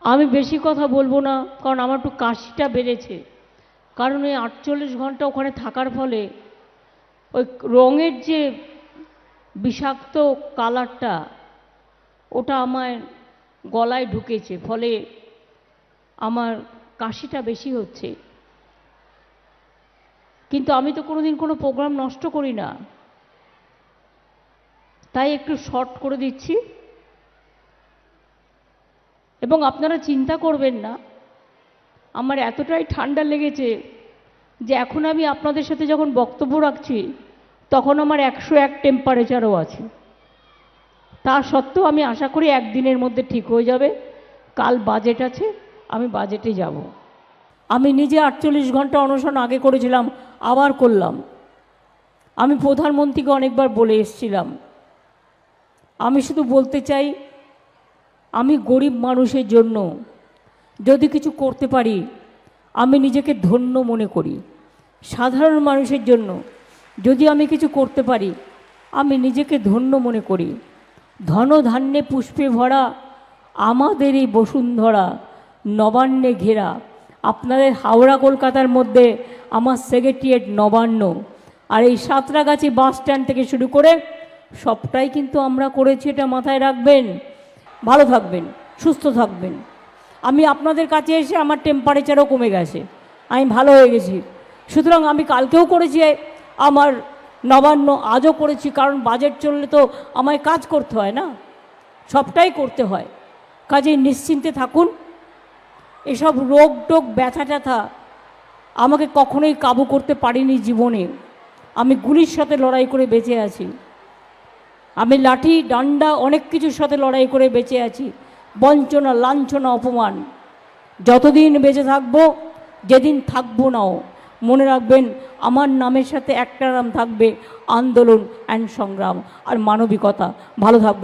আমি বেশি কথা বলবো না, কারণ আমার একটু কাশিটা বেড়েছে। কারণ ওই 48 ঘন্টা ওখানে থাকার ফলে ওই রঙের যে বিষাক্ত কালারটা ওটা আমার গলায় ঢুকেছে, ফলে আমার কাশিটা বেশি হচ্ছে। কিন্তু আমি তো কোনোদিন কোনো প্রোগ্রাম নষ্ট করি না, তাই একটু শর্ট করে দিচ্ছি। এবং আপনারা চিন্তা করবেন না, আমার এতটাই ঠান্ডা লেগেছে যে এখন আমি আপনাদের সাথে যখন বক্তব্য রাখছি তখন আমার 101 টেম্পারেচারও আছে। তা সত্ত্বেও আমি আশা করি একদিনের মধ্যে ঠিক হয়ে যাবে। কাল বাজেট আছে, আমি বাজেটে যাব। আমি নিজে 48 ঘন্টা অনশন আগে করেছিলাম, আবার করলাম। আমি প্রধানমন্ত্রীকে অনেকবার বলে এসেছিলাম। আমি শুধু বলতে চাই, আমি গরিব মানুষের জন্য যদি কিছু করতে পারি আমি নিজেকে ধন্য মনে করি। সাধারণ মানুষের জন্য যদি আমি কিছু করতে পারি আমি নিজেকে ধন্য মনে করি। ধনধান্যে পুষ্পে ভরা আমাদের এই বসুন্ধরা, নবান্নে ঘেরা। আপনাদের হাওড়া কলকাতার মধ্যে আমার সেক্রেটারিয়েট নবান্ন, আর এই সাঁতরাগাছি বাস স্ট্যান্ড থেকে শুরু করে সবটাই কিন্তু আমরা করেছি, এটা মাথায় রাখবেন। ভালো থাকবেন, সুস্থ থাকবেন। আমি আপনাদের কাছে এসে আমার টেম্পারেচারও কমে গেছে, আমি ভালো হয়ে গেছি। সুতরাং আমি কালকেও করেছি আমার নবান্ন, আজও করেছি, কারণ বাজেট চললে তো আমায় কাজ করতে হয় না, সবটাই করতে হয়। কাজেই নিশ্চিন্তে থাকুন। এসব রোগ টোগ ব্যথা ট্যাথা আমাকে কখনোই কাবু করতে পারিনি জীবনে। আমি গুলির সাথে লড়াই করে বেঁচে আছি, আমি লাঠি ডান্ডা অনেক কিছুর সাথে লড়াই করে বেঁচে আছি। বঞ্চনা, লাঞ্ছনা, অপমান, যতদিন বেঁচে থাকবো, যেদিন থাকবো নাও, মনে রাখবেন আমার নামের সাথে একটা নাম থাকবে, আন্দোলন অ্যান্ড সংগ্রাম আর মানবিকতা। ভালো থাকবে।